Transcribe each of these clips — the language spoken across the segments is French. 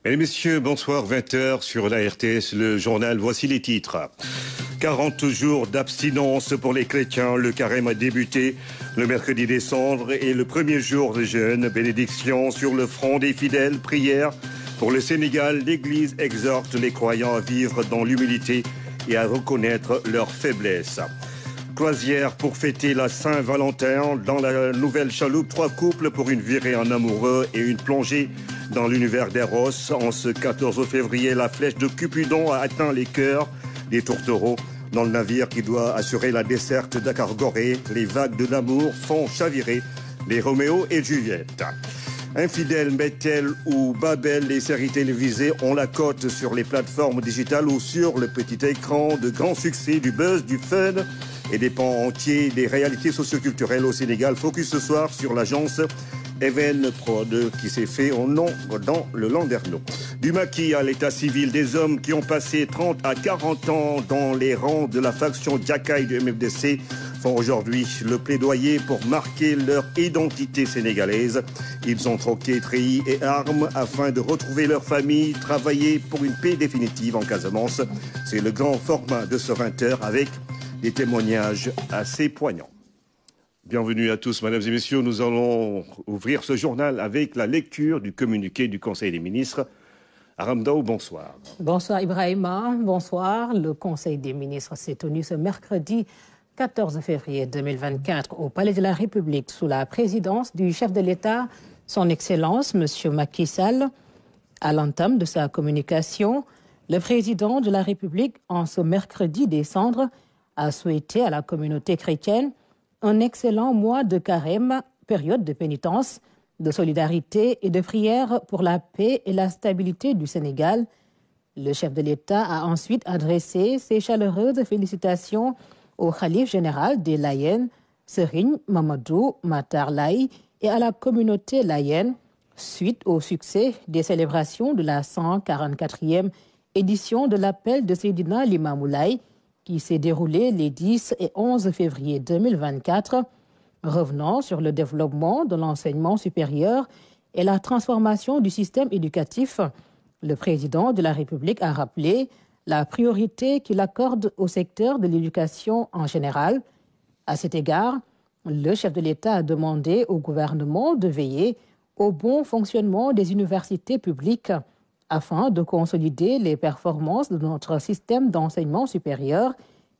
Mesdames et messieurs, bonsoir, 20h sur la RTS, le journal. Voici les titres. 40 jours d'abstinence pour les chrétiens. Le carême a débuté le mercredi décembre et le premier jour de jeûne. Bénédiction sur le front des fidèles. Prière pour le Sénégal. L'Église exhorte les croyants à vivre dans l'humilité et à reconnaître leurs faiblesses. Croisière pour fêter la Saint-Valentin. Dans la nouvelle chaloupe, 3 couples pour une virée en amoureux et une plongée dans l'univers d'Eros. En ce 14 février, la flèche de Cupidon a atteint les cœurs des tourtereaux. Dans le navire qui doit assurer la desserte d'Akar-Gorée, les vagues de l'amour font chavirer les Roméo et Juliette. Infidèles, Bethel ou Babel, les séries télévisées ont la cote sur les plateformes digitales ou sur le petit écran. De grands succès, du buzz, du fun et des pans entiers des réalités socioculturelles au Sénégal. Focus ce soir sur l'agence Even Prod qui s'est fait en nom dans le Landerneau. Du maquis à l'état civil, des hommes qui ont passé 30 à 40 ans dans les rangs de la faction Djakaï du MFDC font aujourd'hui le plaidoyer pour marquer leur identité sénégalaise. Ils ont troqué treillis et armes afin de retrouver leur famille, travailler pour une paix définitive en Casamance. C'est le grand format de ce 20h avec des témoignages assez poignants. Bienvenue à tous, mesdames et messieurs. Nous allons ouvrir ce journal avec la lecture du communiqué du Conseil des ministres. Aram Daou, bonsoir. Bonsoir Ibrahima, bonsoir. Le Conseil des ministres s'est tenu ce mercredi 14 février 2024 au Palais de la République sous la présidence du chef de l'État, son Excellence, M. Macky Sall. À l'entame de sa communication, le président de la République, en ce mercredi des Cendres, a souhaité à la communauté chrétienne un excellent mois de carême, période de pénitence, de solidarité et de prière pour la paix et la stabilité du Sénégal. Le chef de l'État a ensuite adressé ses chaleureuses félicitations au khalife général des Layènes, Serigne Mamadou Matar Laye, et à la communauté layène, suite au succès des célébrations de la 144e édition de l'appel de Seydina Limamou Laye, qui s'est déroulé les 10 et 11 février 2024, revenant sur le développement de l'enseignement supérieur et la transformation du système éducatif. Le président de la République a rappelé la priorité qu'il accorde au secteur de l'éducation en général. À cet égard, le chef de l'État a demandé au gouvernement de veiller au bon fonctionnement des universités publiques afin de consolider les performances de notre système d'enseignement supérieur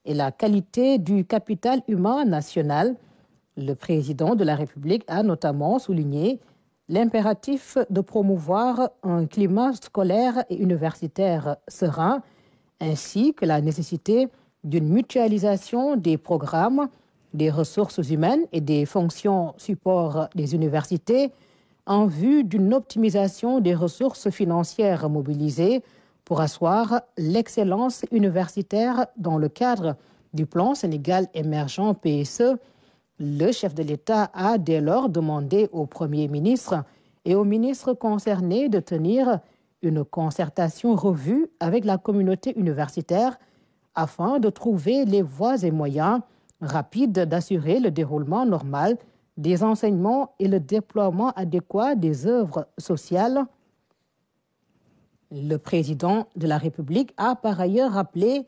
et la qualité du capital humain national. Le président de la République a notamment souligné l'impératif de promouvoir un climat scolaire et universitaire serein, ainsi que la nécessité d'une mutualisation des programmes, des ressources humaines et des fonctions support des universités en vue d'une optimisation des ressources financières mobilisées pour asseoir l'excellence universitaire dans le cadre du plan Sénégal émergent PSE. Le chef de l'État a dès lors demandé au Premier ministre et aux ministres concernés de tenir une concertation revue avec la communauté universitaire afin de trouver les voies et moyens rapides d'assurer le déroulement normal des enseignements et le déploiement adéquat des œuvres sociales. Le président de la République a par ailleurs rappelé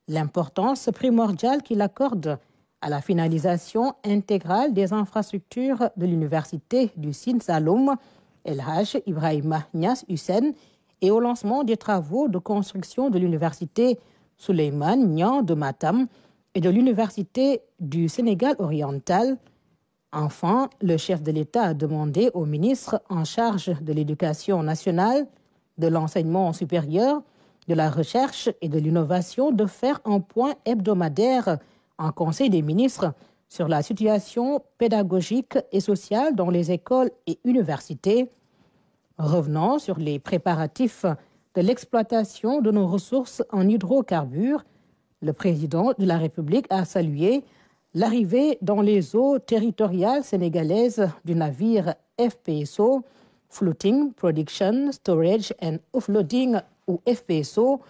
l'importance primordiale qu'il accorde à la finalisation intégrale des infrastructures de l'université du Sine Saloum, El Hadj Ibrahima Niass Hussein, et au lancement des travaux de construction de l'université Souleymane Niang de Matam et de l'université du Sénégal oriental. Enfin, le chef de l'État a demandé au ministre en charge de l'Éducation nationale, de l'enseignement supérieur, de la recherche et de l'innovation de faire un point hebdomadaire en Conseil des ministres sur la situation pédagogique et sociale dans les écoles et universités. Revenant sur les préparatifs de l'exploitation de nos ressources en hydrocarbures, le président de la République a salué l'arrivée dans les eaux territoriales sénégalaises du navire FPSO, Floating Production, Storage and Offloading, ou FPSO,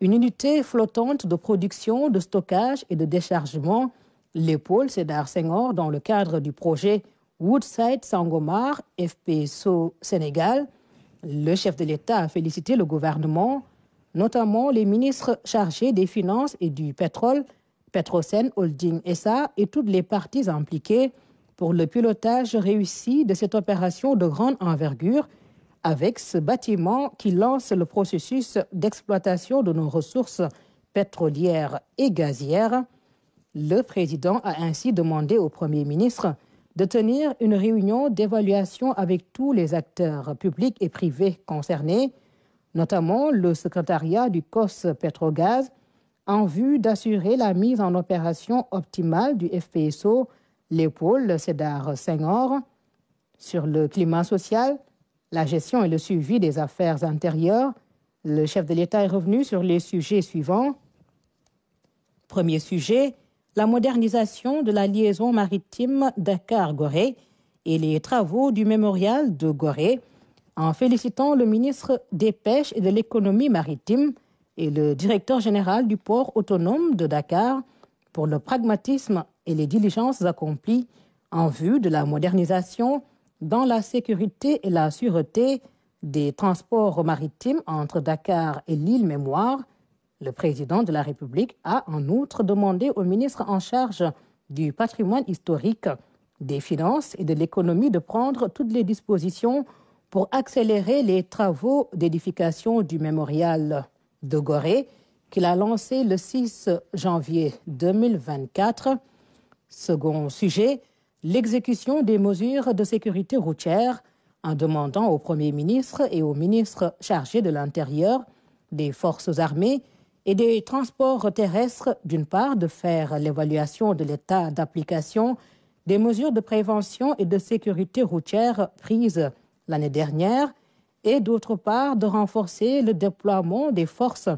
une unité flottante de production, de stockage et de déchargement, l'épaule Sédar Senghor, dans le cadre du projet Woodside Sangomar, FPSO Sénégal. Le chef de l'État a félicité le gouvernement, notamment les ministres chargés des Finances et du Pétrole, Petrosen Holding SA et toutes les parties impliquées pour le pilotage réussi de cette opération de grande envergure avec ce bâtiment qui lance le processus d'exploitation de nos ressources pétrolières et gazières. Le président a ainsi demandé au Premier ministre de tenir une réunion d'évaluation avec tous les acteurs publics et privés concernés, notamment le secrétariat du COS Pétrogaz, en vue d'assurer la mise en opération optimale du FPSO Léopold Sédar Senghor. Sur le climat social, la gestion et le suivi des affaires intérieures, le chef de l'État est revenu sur les sujets suivants. Premier sujet, la modernisation de la liaison maritime Dakar-Gorée et les travaux du mémorial de Gorée, en félicitant le ministre des Pêches et de l'Économie maritime et le directeur général du port autonome de Dakar pour le pragmatisme et les diligences accomplies en vue de la modernisation dans la sécurité et la sûreté des transports maritimes entre Dakar et l'île Mémoire. Le président de la République a en outre demandé au ministre en charge du patrimoine historique, des finances et de l'économie de prendre toutes les dispositions pour accélérer les travaux d'édification du mémorial de Gorée qu'il a lancé le 6 janvier 2024. Second sujet, l'exécution des mesures de sécurité routière en demandant au Premier ministre et au ministre chargé de l'Intérieur, des Forces armées et des transports terrestres, d'une part, de faire l'évaluation de l'état d'application des mesures de prévention et de sécurité routière prises l'année dernière, et d'autre part, de renforcer le déploiement des forces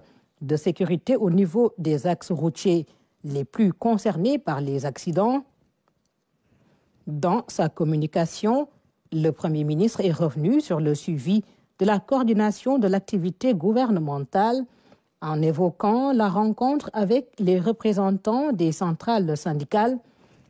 de sécurité au niveau des axes routiers les plus concernés par les accidents. Dans sa communication, le Premier ministre est revenu sur le suivi de la coordination de l'activité gouvernementale en évoquant la rencontre avec les représentants des centrales syndicales,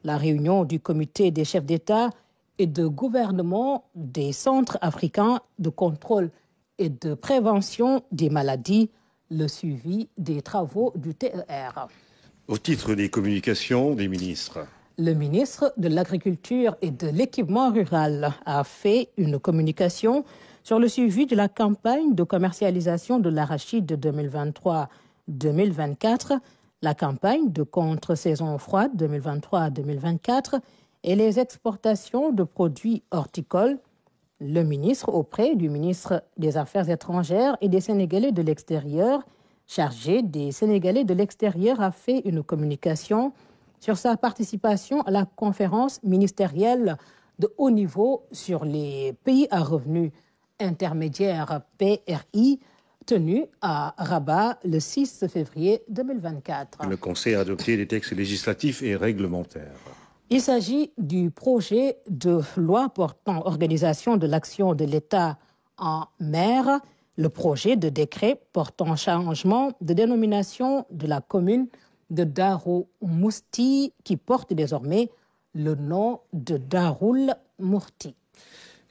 la réunion du comité des chefs d'État et de gouvernement des centres africains de contrôle et de prévention des maladies, le suivi des travaux du TER. Au titre des communications des ministres. Le ministre de l'Agriculture et de l'Équipement rural a fait une communication sur le suivi de la campagne de commercialisation de l'arachide de 2023-2024, la campagne de contre-saison froide 2023-2024 et les exportations de produits horticoles. Le ministre, auprès du ministre des Affaires étrangères et des Sénégalais de l'extérieur, chargé des Sénégalais de l'extérieur, a fait une communication sur sa participation à la conférence ministérielle de haut niveau sur les pays à revenus intermédiaires PRI, tenue à Rabat le 6 février 2024. Le Conseil a adopté des textes législatifs et réglementaires. Il s'agit du projet de loi portant organisation de l'action de l'État en mer, le projet de décret portant changement de dénomination de la commune de Darou Mousti qui porte désormais le nom de Daroul Mourti.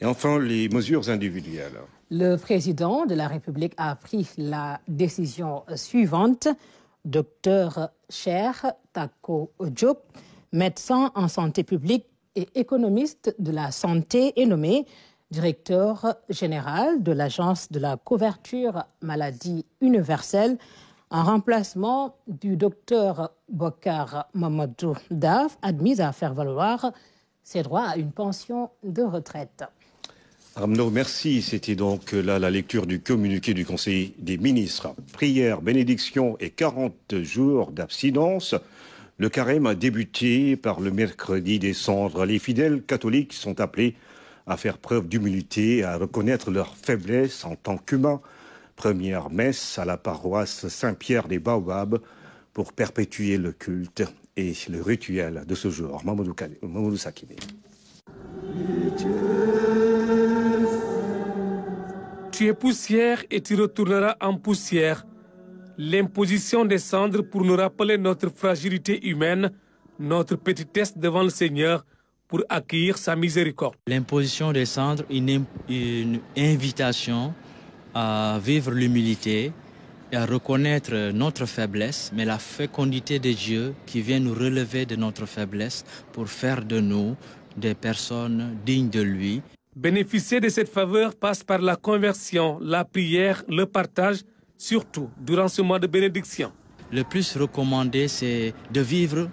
Et enfin, les mesures individuelles. Le président de la République a pris la décision suivante. Dr Cheikh Tako Diop, médecin en santé publique et économiste de la santé, est nommé directeur général de l'Agence de la couverture maladie universelle en remplacement du docteur Bokar Mamadou Daf, admis à faire valoir ses droits à une pension de retraite. Arnaud, merci. C'était donc là la lecture du communiqué du Conseil des ministres. Prière, bénédiction et 40 jours d'abstinence. Le carême a débuté par le mercredi des cendres. Les fidèles catholiques sont appelés à faire preuve d'humilité, à reconnaître leur faiblesse en tant qu'humains. Première messe à la paroisse Saint-Pierre des Baobabs pour perpétuer le culte et le rituel de ce jour. Mamadou Sakine. Tu es poussière et tu retourneras en poussière. L'imposition des cendres pour nous rappeler notre fragilité humaine, notre petitesse devant le Seigneur, pour accueillir sa miséricorde. L'imposition des cendres, une invitation à vivre l'humilité et à reconnaître notre faiblesse, mais la fécondité de Dieu qui vient nous relever de notre faiblesse pour faire de nous des personnes dignes de lui. Bénéficier de cette faveur passe par la conversion, la prière, le partage, surtout durant ce mois de bénédiction. Le plus recommandé, c'est de vivre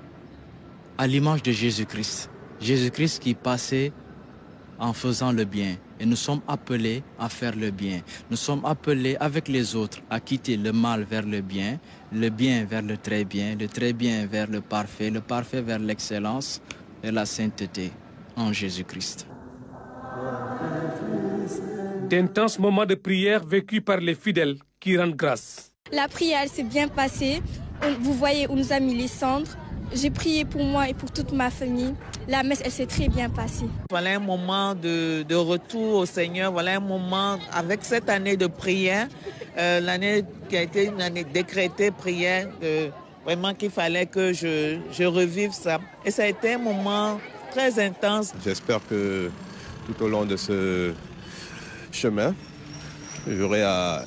à l'image de Jésus-Christ. Jésus-Christ qui passait en faisant le bien. Et nous sommes appelés à faire le bien. Nous sommes appelés avec les autres à quitter le mal vers le bien vers le très bien vers le parfait vers l'excellence et la sainteté en Jésus-Christ. D'intenses moments de prière vécus par les fidèles qui rendent grâce. La prière s'est bien passée. Vous voyez, on nous a mis les cendres. J'ai prié pour moi et pour toute ma famille. La messe, elle s'est très bien passée. Voilà un moment de retour au Seigneur. Voilà un moment avec cette année de prière. L'année qui a été une année décrétée prière. Vraiment qu'il fallait que je revive ça. Et ça a été un moment très intense. J'espère que tout au long de ce chemin, j'aurai à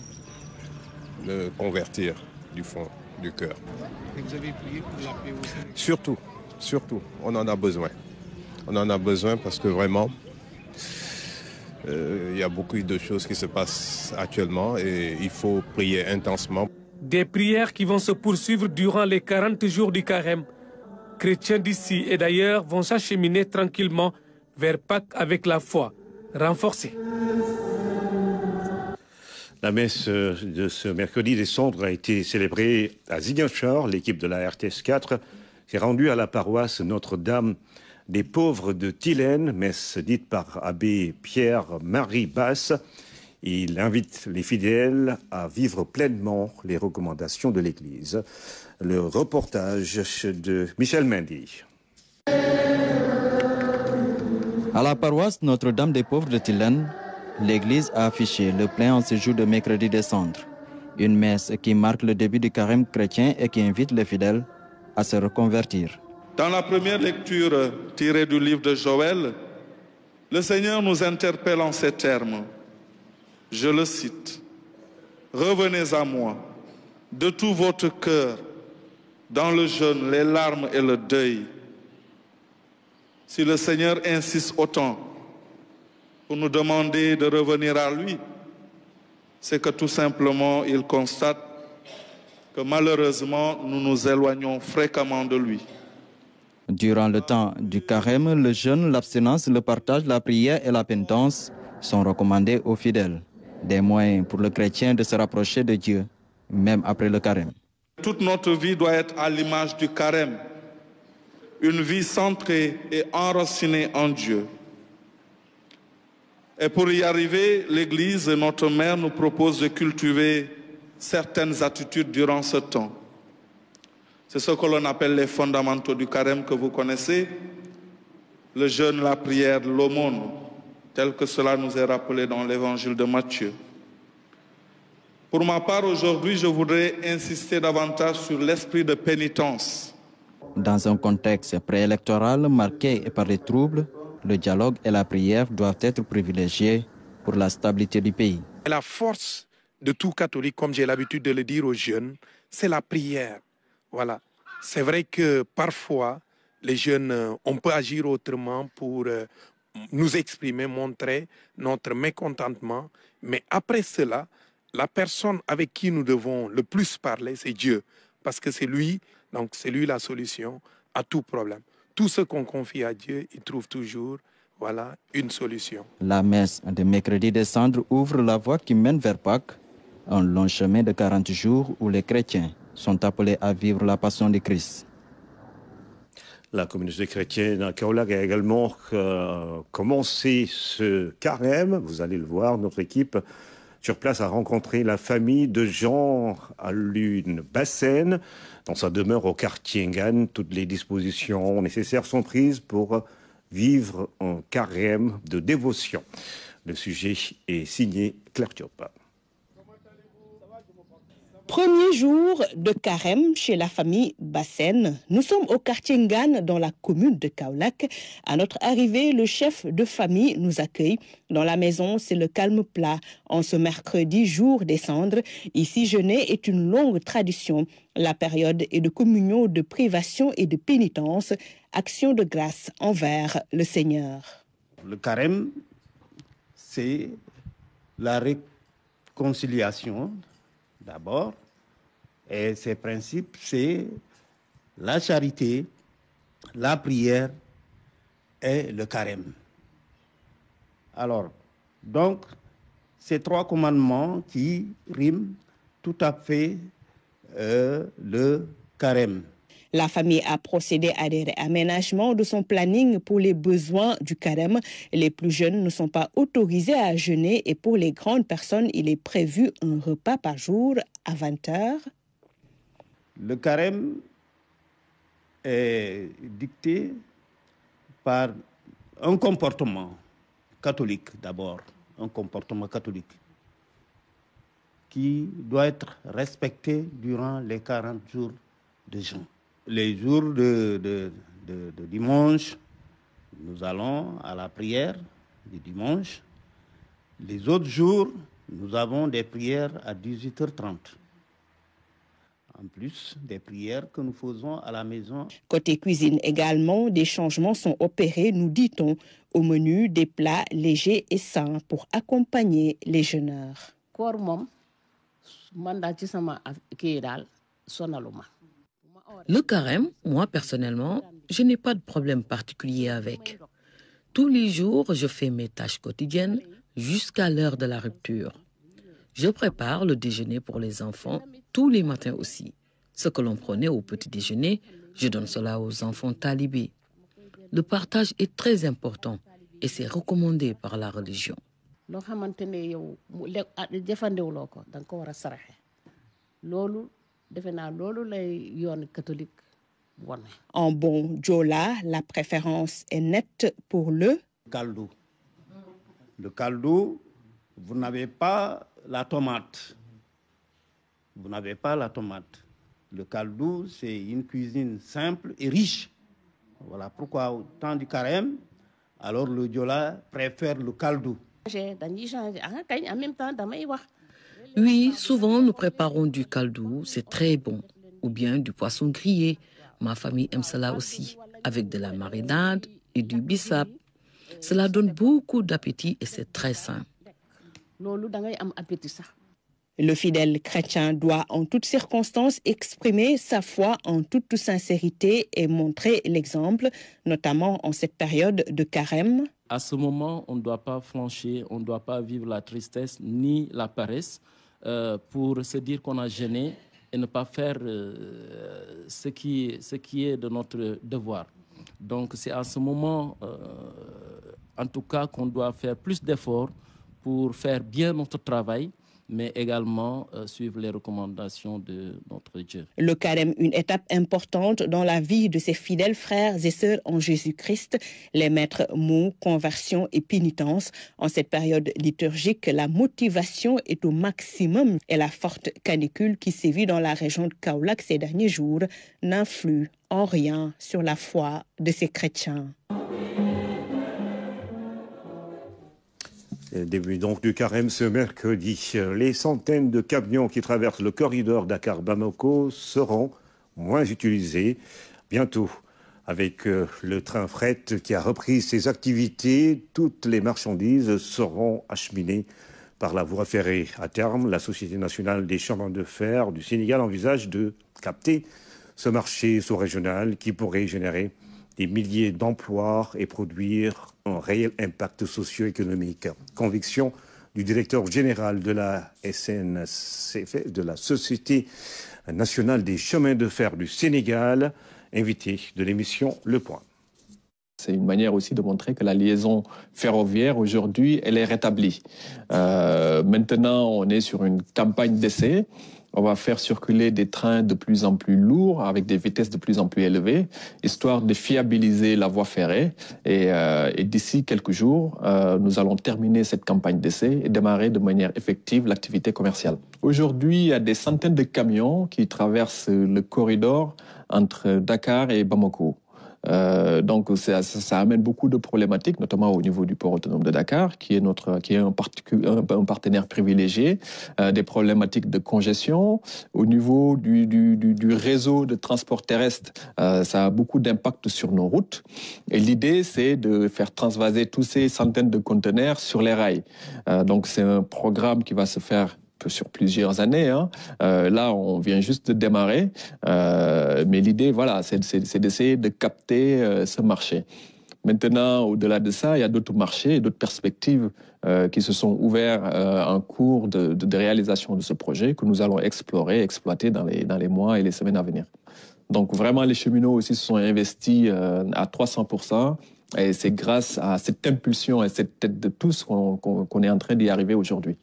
me convertir du fond du cœur. Et vous avez prié pour la paix aussi? Surtout, on en a besoin. On en a besoin parce que vraiment, il y a beaucoup de choses qui se passent actuellement et il faut prier intensement. Des prières qui vont se poursuivre durant les 40 jours du carême. Chrétiens d'ici et d'ailleurs vont s'acheminer tranquillement vers Pâques avec la foi renforcée. La messe de ce mercredi des cendres a été célébrée à Ziguinchor. L'équipe de la RTS 4 s'est rendue à la paroisse Notre-Dame des Pauvres de Tilène, messe dite par abbé Pierre-Marie Basse. Il invite les fidèles à vivre pleinement les recommandations de l'Église. Le reportage de Michel Mendy. À la paroisse Notre-Dame des Pauvres de Tilène, l'Église a affiché le plein en ce jour de mercredi des cendres. Une messe qui marque le début du carême chrétien et qui invite les fidèles à se reconvertir. Dans la première lecture tirée du livre de Joël, le Seigneur nous interpelle en ces termes. Je le cite. « Revenez à moi, de tout votre cœur, dans le jeûne, les larmes et le deuil. » Si le Seigneur insiste autant pour nous demander de revenir à lui, c'est que tout simplement, il constate que malheureusement, nous nous éloignons fréquemment de lui. Durant le temps du carême, le jeûne, l'abstinence, le partage, la prière et la pénitence sont recommandés aux fidèles. Des moyens pour le chrétien de se rapprocher de Dieu, même après le carême. Toute notre vie doit être à l'image du carême. Une vie centrée et enracinée en Dieu. Et pour y arriver, l'Église et notre mère nous proposent de cultiver certaines attitudes durant ce temps. C'est ce que l'on appelle les fondamentaux du carême que vous connaissez, le jeûne, la prière, l'aumône, tel que cela nous est rappelé dans l'évangile de Matthieu. Pour ma part, aujourd'hui, je voudrais insister davantage sur l'esprit de pénitence. Dans un contexte préélectoral marqué par les troubles, le dialogue et la prière doivent être privilégiés pour la stabilité du pays. La force de tout catholique, comme j'ai l'habitude de le dire aux jeunes, c'est la prière. Voilà. C'est vrai que parfois, les jeunes, on peut agir autrement pour nous exprimer, montrer notre mécontentement. Mais après cela, la personne avec qui nous devons le plus parler, c'est Dieu. Parce que c'est lui, donc c'est lui la solution à tout problème. Tout ce qu'on confie à Dieu, il trouve toujours, voilà, une solution. La messe de mercredi des cendres ouvre la voie qui mène vers Pâques, un long chemin de 40 jours où les chrétiens sont appelés à vivre la passion de Christ. La communauté chrétienne à Kaolack a également commencé ce carême. Vous allez le voir, notre équipe sur place a rencontré la famille de Jean à l'une Bassène. Dans sa demeure au quartier Ngane, toutes les dispositions nécessaires sont prises pour vivre un carême de dévotion. Le sujet est signé Claire Diop. Premier jour de carême chez la famille Bassène. Nous sommes au quartier Ngane dans la commune de Kaolack. À notre arrivée, le chef de famille nous accueille. Dans la maison, c'est le calme plat. En ce mercredi, jour des cendres, ici jeûner est une longue tradition. La période est de communion, de privation et de pénitence, action de grâce envers le Seigneur. Le carême, c'est la réconciliation d'abord, et ses principes, c'est la charité, la prière et le carême. Alors, donc, ces trois commandements qui riment tout à fait le carême. La famille a procédé à des réaménagements de son planning pour les besoins du carême. Les plus jeunes ne sont pas autorisés à jeûner et pour les grandes personnes, il est prévu un repas par jour à 20h. Le carême est dicté par un comportement catholique d'abord, un comportement catholique qui doit être respecté durant les 40 jours de jeûne. Les jours de dimanche, nous allons à la prière du dimanche. Les autres jours, nous avons des prières à 18h30. En plus des prières que nous faisons à la maison. Côté cuisine également, des changements sont opérés, nous dit-on, au menu des plats légers et sains pour accompagner les jeûneurs. Le carême, moi personnellement, je n'ai pas de problème particulier avec. Tous les jours, je fais mes tâches quotidiennes jusqu'à l'heure de la rupture. Je prépare le déjeuner pour les enfants tous les matins aussi. Ce que l'on prenait au petit déjeuner, je donne cela aux enfants talibés. Le partage est très important et c'est recommandé par la religion. En bon djola, la préférence est nette pour le caldo. Le caldo, vous n'avez pas la tomate. Vous n'avez pas la tomate. Le caldo, c'est une cuisine simple et riche. Voilà pourquoi au temps du carême, alors le djola préfère le caldo. Oui, souvent nous préparons du caldo, c'est très bon. Ou bien du poisson grillé. Ma famille aime cela aussi, avec de la marinade et du bissap. Cela donne beaucoup d'appétit et c'est très sain. Le fidèle chrétien doit en toutes circonstances exprimer sa foi en toute sincérité et montrer l'exemple, notamment en cette période de carême. À ce moment, on ne doit pas flancher, on ne doit pas vivre la tristesse ni la paresse pour se dire qu'on a jeûné et ne pas faire ce qui est de notre devoir. Donc c'est à ce moment, en tout cas, qu'on doit faire plus d'efforts pour faire bien notre travail, mais également suivre les recommandations de notre Dieu. Le carême, une étape importante dans la vie de ses fidèles frères et sœurs en Jésus-Christ. Les maîtres mots, conversion et pénitence. En cette période liturgique, la motivation est au maximum et la forte canicule qui sévit dans la région de Kaolack ces derniers jours n'influe en rien sur la foi de ces chrétiens. Début donc du carême ce mercredi. Les centaines de camions qui traversent le corridor Dakar-Bamako seront moins utilisés bientôt. Avec le train fret qui a repris ses activités, toutes les marchandises seront acheminées par la voie ferrée. À terme, la Société nationale des chemins de fer du Sénégal envisage de capter ce marché sous-régional qui pourrait générer des milliers d'emplois et produire un réel impact socio-économique. Conviction du directeur général de la SNCF, de la Société nationale des chemins de fer du Sénégal, invité de l'émission Le Point. C'est une manière aussi de montrer que la liaison ferroviaire aujourd'hui, elle est rétablie. Maintenant, on est sur une campagne d'essai. On va faire circuler des trains de plus en plus lourds avec des vitesses de plus en plus élevées, histoire de fiabiliser la voie ferrée. Et d'ici quelques jours, nous allons terminer cette campagne d'essai et démarrer de manière effective l'activité commerciale. Aujourd'hui, il y a des centaines de camions qui traversent le corridor entre Dakar et Bamako. Donc ça amène beaucoup de problématiques, notamment au niveau du port autonome de Dakar, qui est un partenaire privilégié, des problématiques de congestion. Au niveau du réseau de transport terrestre, ça a beaucoup d'impact sur nos routes. Et l'idée, c'est de faire transvaser tous ces centaines de conteneurs sur les rails. Donc c'est un programme qui va se faire sur plusieurs années. Là, on vient juste de démarrer. Mais l'idée, voilà, c'est d'essayer de capter ce marché. Maintenant, au-delà de ça, il y a d'autres marchés et d'autres perspectives qui se sont ouverts en cours de réalisation de ce projet que nous allons explorer, exploiter dans les mois et les semaines à venir. Donc vraiment, les cheminots aussi se sont investis à 300%. Et c'est grâce à cette impulsion et cette tête de tous qu'on est en train d'y arriver aujourd'hui.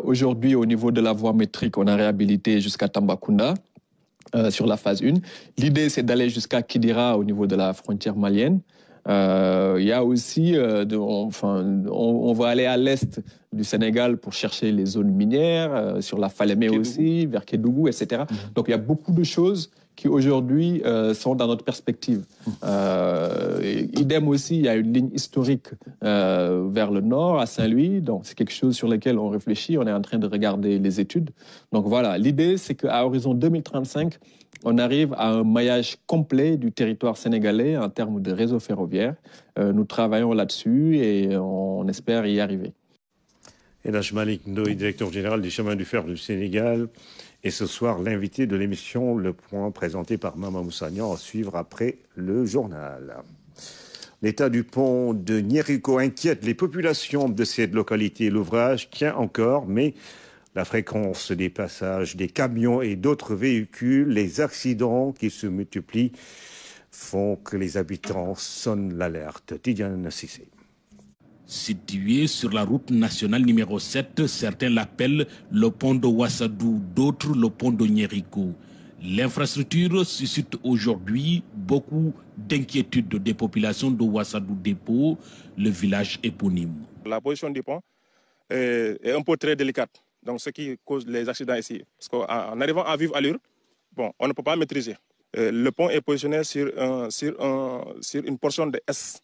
Aujourd'hui, au niveau de la voie métrique, on a réhabilité jusqu'à Tambacounda sur la phase 1. L'idée, c'est d'aller jusqu'à Kidira au niveau de la frontière malienne. Il y a aussi, on va aller à l'est du Sénégal pour chercher les zones minières, sur la Falémé aussi, vers Kédougou, etc. Donc il y a beaucoup de choses qui aujourd'hui sont dans notre perspective. Idem aussi, il y a une ligne historique vers le nord, à Saint-Louis, donc c'est quelque chose sur lequel on réfléchit, on est en train de regarder les études. Donc voilà, l'idée c'est qu'à horizon 2035, on arrive à un maillage complet du territoire sénégalais en termes de réseau ferroviaire. Nous travaillons là-dessus et on espère y arriver. Elhadj Malick Ndoye, directeur général des chemins du fer du Sénégal. Et ce soir, l'invité de l'émission Le Point, présenté par Mama Moussagnan, à suivre après le journal. L'état du pont de Nyérico inquiète les populations de cette localité. L'ouvrage tient encore, mais la fréquence des passages des camions et d'autres véhicules, les accidents qui se multiplient, font que les habitants sonnent l'alerte. Tidiane Cissé. Situé sur la route nationale numéro 7, certains l'appellent le pont de Ouassadou, d'autres le pont de Nyérico. L'infrastructure suscite aujourd'hui beaucoup d'inquiétudes des populations de Ouassadou Dépôt, le village éponyme. La position du pont est un peu très délicate, donc ce qui cause les accidents ici. Parce qu'en arrivant à vive allure, on ne peut pas maîtriser. Le pont est positionné sur une portion de S,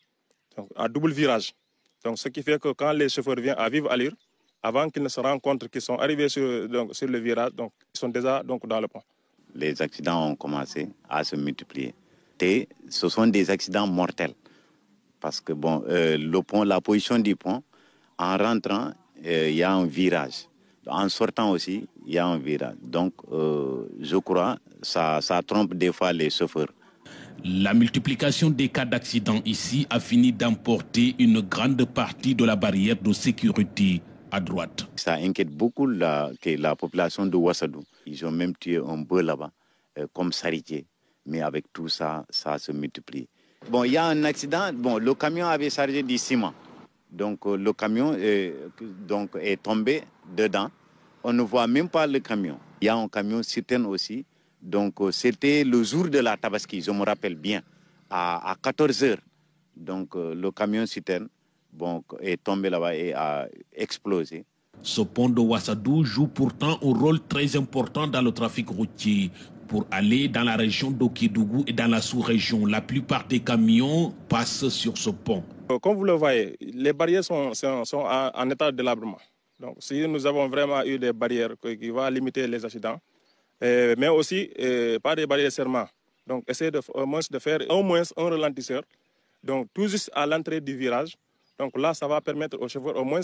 donc à double virage. Donc, ce qui fait que quand les chauffeurs viennent à vive allure, avant qu'ils ne se rendent compte qu'ils sont arrivés sur le virage, donc, ils sont déjà dans le pont. Les accidents ont commencé à se multiplier. Et ce sont des accidents mortels. Parce que le pont, la position du pont, en rentrant, il y a un virage. En sortant aussi, il y a un virage. Donc, je crois que ça trompe des fois les chauffeurs. La multiplication des cas d'accidents ici a fini d'emporter une grande partie de la barrière de sécurité à droite. Ça inquiète beaucoup la population de Ouassadou. Ils ont même tué un bœuf là-bas, comme saritier. Mais avec tout ça, ça se multiplie. Il y a un accident. Le camion avait chargé du ciment. Donc, le camion est tombé dedans. On ne voit même pas le camion. Il y a un camion citerne aussi. Donc, c'était le jour de la Tabaski, je me rappelle bien, à 14h. Donc, le camion citerne est tombé là-bas et a explosé. Ce pont de Ouassadou joue pourtant un rôle très important dans le trafic routier. Pour aller dans la région d'Okédougou et dans la sous-région, la plupart des camions passent sur ce pont. Comme vous le voyez, les barrières sont en état de délabrement. Donc, si nous avons vraiment eu des barrières qui vont limiter les accidents, mais aussi pas des barrières de serment. Donc, essayer au moins de faire au moins un ralentisseur. Donc, tout juste à l'entrée du virage. Donc là, ça va permettre aux chauffeurs au moins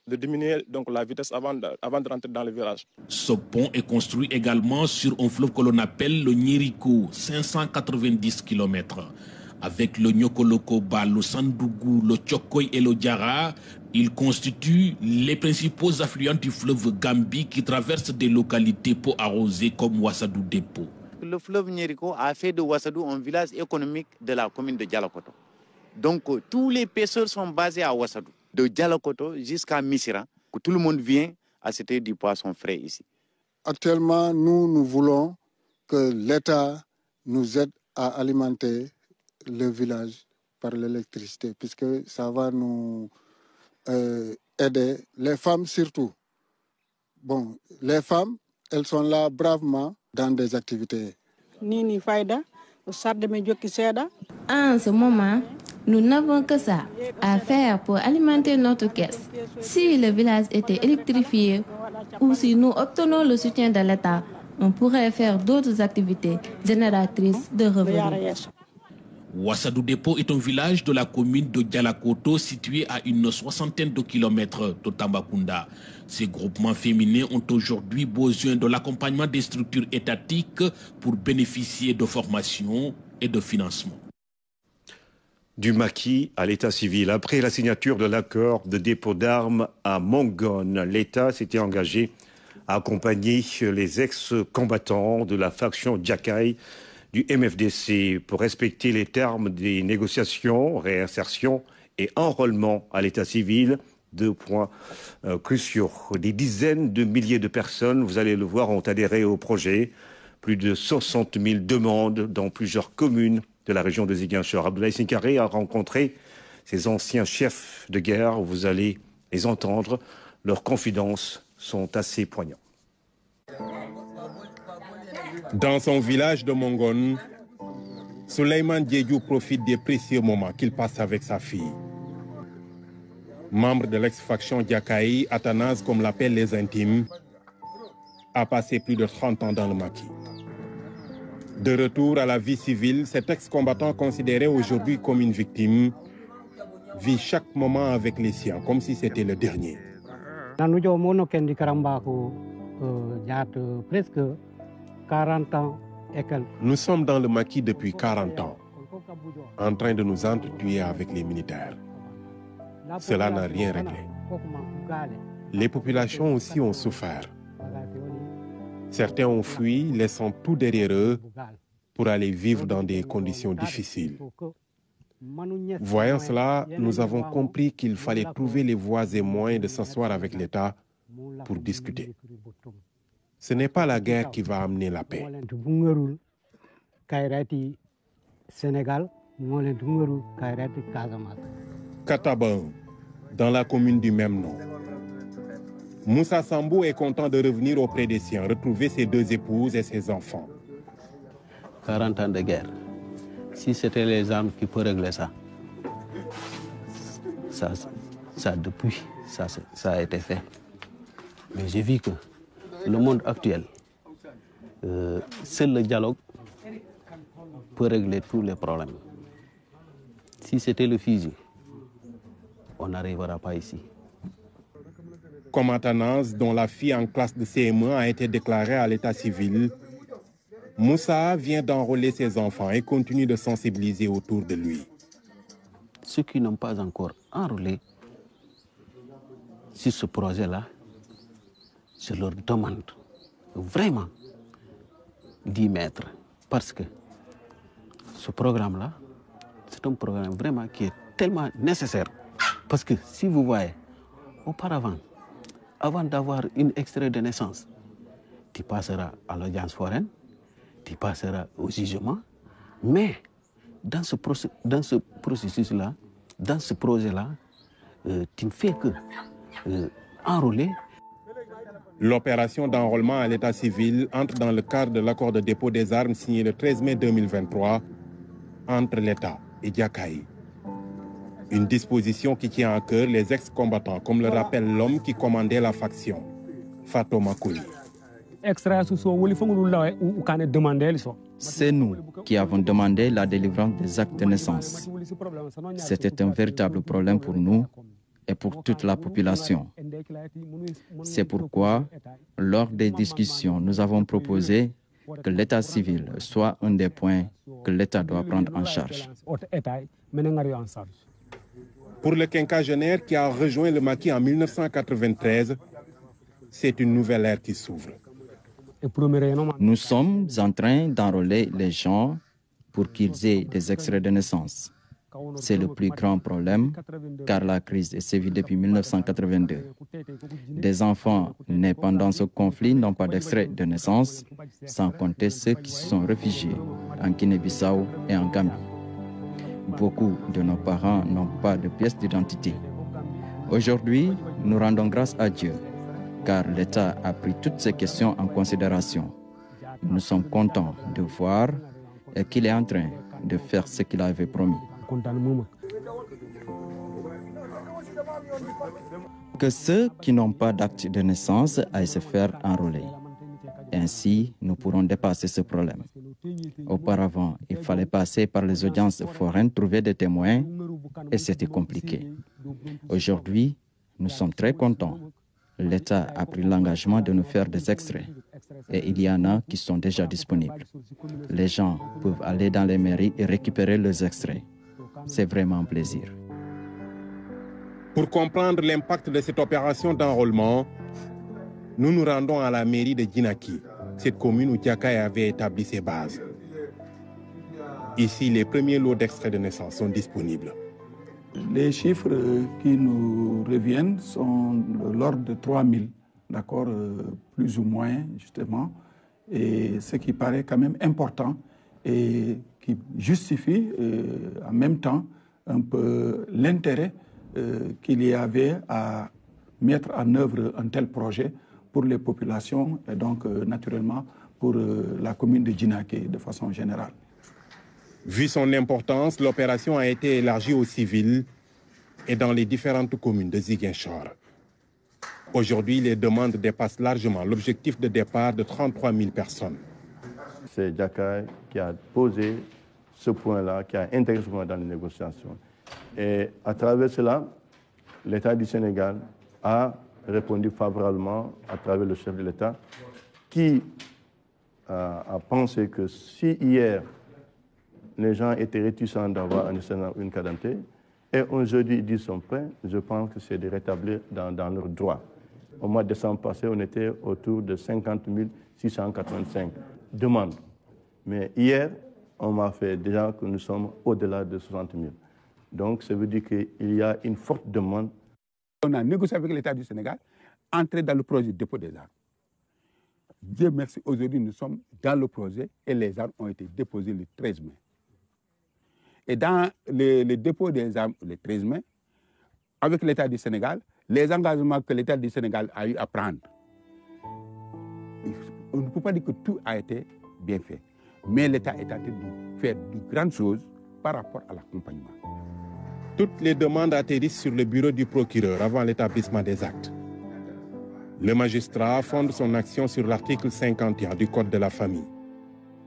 de diminuer la vitesse avant de rentrer dans le virage. Ce pont est construit également sur un fleuve que l'on appelle le Nyérico, 590 km. Avec le Nyokolokoba, le Sandougou, le Tchokoy et le Diara, il constitue les principaux affluents du fleuve Gambie qui traversent des localités peu arrosées comme Ouassadou Dépôt. Le fleuve Nyérico a fait de Ouassadou un village économique de la commune de Dialokoto. Donc tous les pêcheurs sont basés à Ouassadou, de Dialokoto jusqu'à Missira. Tout le monde vient acheter du poisson frais ici. Actuellement, nous voulons que l'État nous aide à alimenter le village par l'électricité, puisque ça va nous aider, les femmes surtout. Bon, les femmes, elles sont là bravement dans des activités. En ce moment, nous n'avons que ça à faire pour alimenter notre caisse. Si le village était électrifié ou si nous obtenons le soutien de l'État, on pourrait faire d'autres activités génératrices de revenus. Ouassadou Dépôt est un village de la commune de Dialakoto situé à une 60aine de kilomètres de Tambacounda. Ces groupements féminins ont aujourd'hui besoin de l'accompagnement des structures étatiques pour bénéficier de formation et de financement. Du maquis à l'état civil. Après la signature de l'accord de dépôt d'armes à Mongone, l'État s'était engagé à accompagner les ex-combattants de la faction Djakai du MFDC pour respecter les termes des négociations, réinsertion et enrôlement à l'état civil. 2 points cruciaux. Des dizaines de milliers de personnes, vous allez le voir, ont adhéré au projet. Plus de 60 000 demandes dans plusieurs communes de la région de Ziguinchor. Abdoulaye Sinkaré a rencontré ces anciens chefs de guerre. Vous allez les entendre. Leurs confidences sont assez poignantes. Dans son village de Mongone, Souleymane Diédiou profite des précieux moments qu'il passe avec sa fille. Membre de l'ex-faction Djakai, Athanase, comme l'appellent les intimes, a passé plus de 30 ans dans le maquis. De retour à la vie civile, cet ex-combattant considéré aujourd'hui comme une victime vit chaque moment avec les siens, comme si c'était le dernier. Presque 40 ans et quelques. Nous sommes dans le maquis depuis 40 ans, en train de nous entretuer avec les militaires. Cela n'a rien réglé. Les populations aussi ont souffert. Certains ont fui, laissant tout derrière eux pour aller vivre dans des conditions difficiles. Voyant cela, nous avons compris qu'il fallait trouver les voies et moyens de s'asseoir avec l'État pour discuter. Ce n'est pas la guerre qui va amener la paix. Kataban, dans la commune du même nom. Moussa Sambou est content de revenir auprès des siens, retrouver ses 2 épouses et ses enfants. 40 ans de guerre. Si c'était les armes qui peuvent régler ça, depuis, ça a été fait. Mais j'ai vu que le monde actuel, seul le dialogue peut régler tous les problèmes. Si c'était le fusil, on n'arrivera pas ici. Comme Athanase, dont la fille en classe de CM1 a été déclarée à l'état civil, Moussa vient d'enrôler ses enfants et continue de sensibiliser autour de lui. Ceux qui n'ont pas encore enrôlé sur ce projet-là, je leur demande vraiment d'y mettre. Parce que ce programme-là, c'est un programme vraiment qui est tellement nécessaire. Parce que si vous voyez, auparavant, avant d'avoir une extrait de naissance, tu passeras à l'audience foraine, tu passeras au jugement, mais dans ce processus-là, dans ce projet-là, tu ne fais que enrôler. L'opération d'enrôlement à l'état civil entre dans le cadre de l'accord de dépôt des armes signé le 13 mai 2023 entre l'État et Djakai. Une disposition qui tient à cœur les ex-combattants, comme le rappelle l'homme qui commandait la faction, Fatou Makouli. C'est nous qui avons demandé la délivrance des actes de naissance. C'était un véritable problème pour nous et pour toute la population. C'est pourquoi, lors des discussions, nous avons proposé que l'état civil soit un des points que l'État doit prendre en charge. Pour le quinquagénaire qui a rejoint le maquis en 1993, c'est une nouvelle ère qui s'ouvre. Nous sommes en train d'enrôler les gens pour qu'ils aient des extraits de naissance. C'est le plus grand problème car la crise est sévie depuis 1982. Des enfants nés pendant ce conflit n'ont pas d'extrait de naissance, sans compter ceux qui se sont réfugiés en Guinée-Bissau et en Gambie. Beaucoup de nos parents n'ont pas de pièce d'identité. Aujourd'hui, nous rendons grâce à Dieu car l'État a pris toutes ces questions en considération. Nous sommes contents de voir qu'il est en train de faire ce qu'il avait promis. Que ceux qui n'ont pas d'acte de naissance aillent se faire enrôler. Ainsi, nous pourrons dépasser ce problème. Auparavant, il fallait passer par les audiences foraines, trouver des témoins, et c'était compliqué. Aujourd'hui, nous sommes très contents. L'État a pris l'engagement de nous faire des extraits, et il y en a qui sont déjà disponibles. Les gens peuvent aller dans les mairies et récupérer leurs extraits. C'est vraiment un plaisir. Pour comprendre l'impact de cette opération d'enrôlement, nous nous rendons à la mairie de Djinaki, cette commune où Diakaye avait établi ses bases. Ici, les premiers lots d'extraits de naissance sont disponibles. Les chiffres qui nous reviennent sont de l'ordre de 3000, d'accord, plus ou moins justement, et ce qui paraît quand même important et qui justifie en même temps un peu l'intérêt qu'il y avait à mettre en œuvre un tel projet pour les populations et donc naturellement pour la commune de Djinaki de façon générale. Vu son importance, l'opération a été élargie aux civils et dans les différentes communes de Ziguinchor. Aujourd'hui, les demandes dépassent largement l'objectif de départ de 33 000 personnes. C'est Diakaye qui a posé ce point-là, qui a intégré ce point dans les négociations. Et à travers cela, l'État du Sénégal a répondu favorablement à travers le chef de l'État qui a pensé que si hier les gens étaient réticents d'avoir une carte d'identité et aujourd'hui ils disent sont prêts, je pense que c'est de rétablir dans leurs droits. Au mois de décembre passé, on était autour de 50 685 demandes. Mais hier, on m'a fait déjà que nous sommes au-delà de 60 000. Donc, ça veut dire qu'il y a une forte demande. On a négocié avec l'État du Sénégal, entré dans le projet de dépôt des armes. Dieu merci, aujourd'hui, nous sommes dans le projet et les armes ont été déposées le 13 mai. Et dans le dépôt des armes le 13 mai, avec l'État du Sénégal, les engagements que l'État du Sénégal a eu à prendre, on ne peut pas dire que tout a été bien fait. Mais l'État est en train de faire de grandes choses par rapport à l'accompagnement. Toutes les demandes atterrissent sur le bureau du procureur avant l'établissement des actes. Le magistrat fonde son action sur l'article 51 du Code de la famille.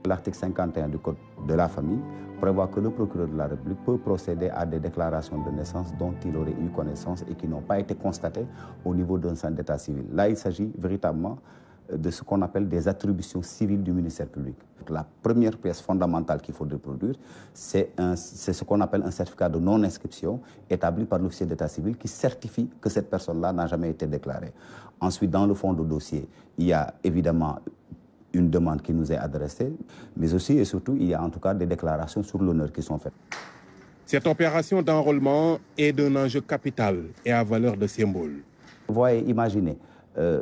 L'article 51 du Code de la famille prévoit que le procureur de la République peut procéder à des déclarations de naissance dont il aurait eu connaissance et qui n'ont pas été constatées au niveau d'un centre d'état civil. Là, il s'agit véritablement de ce qu'on appelle des attributions civiles du ministère public. La première pièce fondamentale qu'il faudrait produire, c'est ce qu'on appelle un certificat de non-inscription établi par l'officier d'état civil qui certifie que cette personne-là n'a jamais été déclarée. Ensuite, dans le fond du dossier, il y a évidemment une demande qui nous est adressée, mais aussi et surtout, il y a en tout cas des déclarations sur l'honneur qui sont faites. Cette opération d'enrôlement est d'un enjeu capital et à valeur de symbole. Vous voyez, imaginez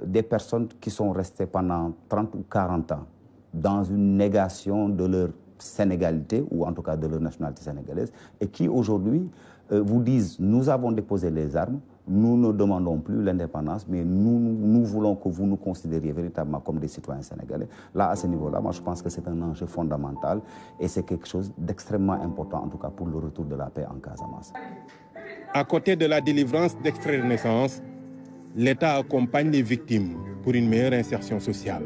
des personnes qui sont restées pendant 30 ou 40 ans dans une négation de leur sénégalité, ou en tout cas de leur nationalité sénégalaise, et qui aujourd'hui vous disent « nous avons déposé les armes, nous ne demandons plus l'indépendance, mais nous voulons que vous nous considériez véritablement comme des citoyens sénégalais ». Là, à ce niveau-là, moi je pense que c'est un enjeu fondamental et c'est quelque chose d'extrêmement important, en tout cas pour le retour de la paix en Casamance. À côté de la délivrance d'extraits de naissance, l'État accompagne les victimes pour une meilleure insertion sociale.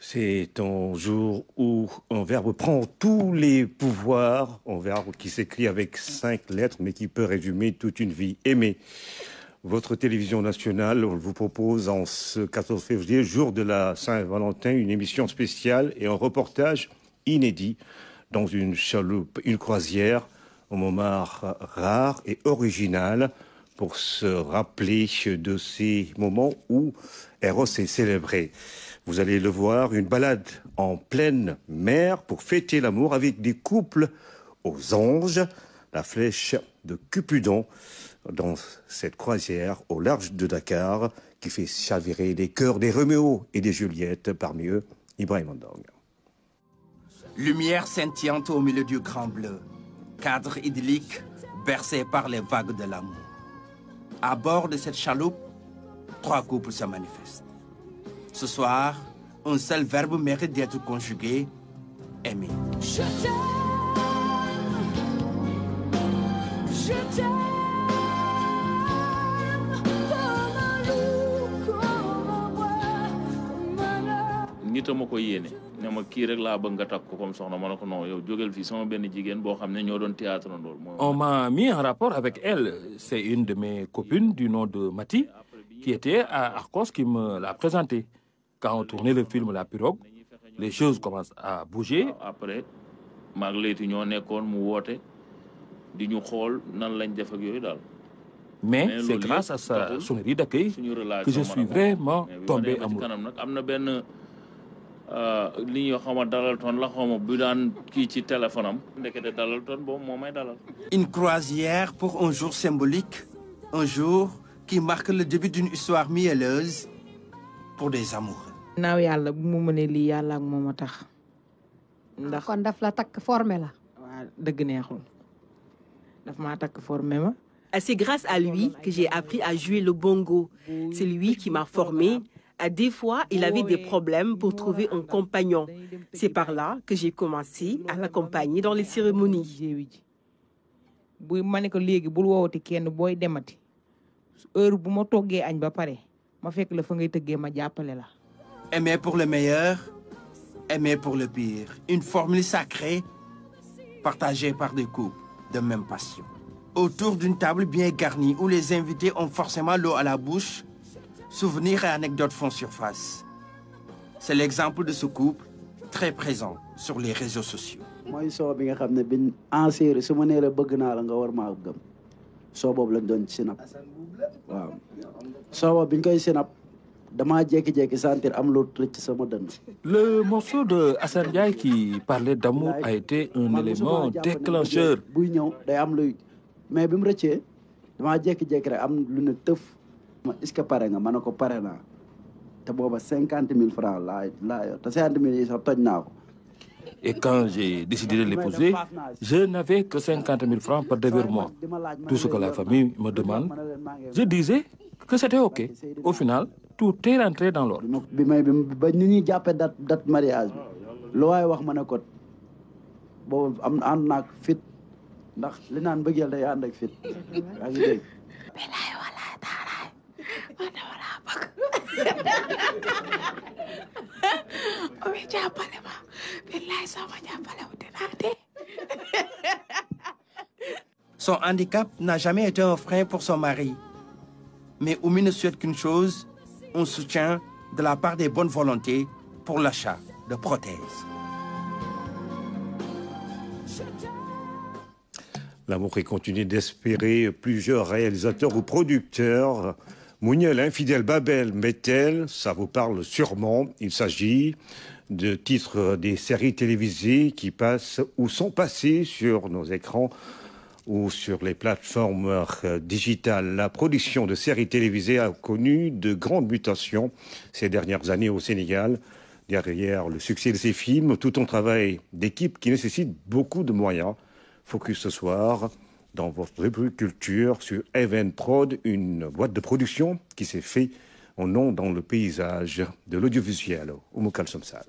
C'est un jour où un verbe prend tous les pouvoirs, un verbe qui s'écrit avec 5 lettres, mais qui peut résumer toute une vie. Aimer. Votre télévision nationale, on vous propose en ce 14 février, jour de la Saint-Valentin, une émission spéciale et un reportage inédit dans une chaloupe, une croisière, un moment rare et original pour se rappeler de ces moments où Eros est célébré. Vous allez le voir, une balade en pleine mer pour fêter l'amour avec des couples aux anges, la flèche de Cupidon dans cette croisière au large de Dakar qui fait chavirer les cœurs des Roméo et des Juliette, parmi eux Ibrahim Ndong. Lumière scintillante au milieu du grand bleu, cadre idyllique bercé par les vagues de l'amour. À bord de cette chaloupe, 3 couples se manifestent. Ce soir, un seul verbe mérite d'être conjugué, aimer. Je t'aime, je t'aime. nitama ko yéene ne ma kii rek laa bëgg nga takk ko comme soxna ma ne ko non yow jógel fii sama benn jigéen boo xam ne ñoo doon théâtre ndool. On m'a mis en rapport avec elle. C'est une de mes copines du nom de Mati qui était à Arcos qui me l'a présentée. Quand on tournait le film La Pirogue, les choses commencent à bouger. Après maag Leyti ñoo nekkoon mu woote di ñu xool nan lañ def ak yooyu daal. Mais c'est grâce à sa sonnerie d'accueil que je suis vraiment tombé amoureux. am na benn li ñuy xama dalal toon la xama bu daan kii ci téléphone am ndekete dalal toon boobu moo may dalal. Une croisière pour un jour symbolique, un jour qui marque le début d'une histoire mielleuse pour des amoureux. naaw yàlla bu mu mënee lii yàlla ak moom a tax ndax kon daf la takk formé la. waaw dëgg neexul daf maa takk formé ma. C'est grâce à lui que j'ai appris à jouer le bongo. C'est lui qui m'a formée. Des fois, il avait des problèmes pour trouver un compagnon. C'est par là que j'ai commencé à l'accompagner dans les cérémonies. bu ma ne ko léegi bul woowati kenn booy demati heure bu ma toggee añ ba pare ma fekk la fa ngay tëggee ma jàppale la. Aimer pour le meilleur, aimer pour le pire. Une formule sacrée partagée par des couples de même passion. Autour d'une table bien garnie où les invités ont forcément l'eau à la bouche, souvenirs et anecdotes font surface. C'est l'exemple de ce couple très présent sur les réseaux sociaux. mooy soo bi nga xam ne biñ en série su ma nee la bëgg naa la nga war maa gëm soo boobu lañ doon sinap waaw soo boobu biñ koy sinap damaa jékki-jékki sentir am lu rëcc sama dënn. Le morceau de Assane Ndiaye qui parlait d'amour a été un élément déclencheur. buy ñëw day am luy mais bi mu rëccee damaa jékki-jékki rek am lu ne tëf. est-ce que pare nga ma ne ko pare naa te booba 50 000 francs laa yor te 50 000 yi sax toj naa ko. Et quand j'ai décidé de l'épouser, je n'avais que 50 000 francs par dévirement. Tout ce que la famille me demande, je disais que c'était OK. Au final, tout est rentré dans l'ordre. ba ñu ñuy jàppee date mariage bi lu waay wax ma ne ko boobu ànd naag fit ndax li naan bëggeel day ànd ak fit yaa ngi dégg. bilaay walaay taalaay man dama laa bëgg. omi jàppale ma bilaay sama jàppale wu dinaa dee. Son handicap n'a jamais été un frein pour son mari. Mais Oumi ne souhaite qu'une chose, un soutien de la part des bonnes volontés pour l'achat de prothèses. L'amour est continue d'espérer plusieurs réalisateurs ou producteurs. Mouniel, infidèle, Babel, Mettel, ça vous parle sûrement. Il s'agit de titres des séries télévisées qui passent ou sont passées sur nos écrans ou sur les plateformes digitales. La production de séries télévisées a connu de grandes mutations ces dernières années au Sénégal. Derrière le succès de ces films, tout un travail d'équipe qui nécessite beaucoup de moyens. Focus ce soir dans votre rubrique culture sur Even Prod, une boîte de production qui s'est fait en nom dans le paysage de l'audiovisuel. Oumou Kalsoum Sall.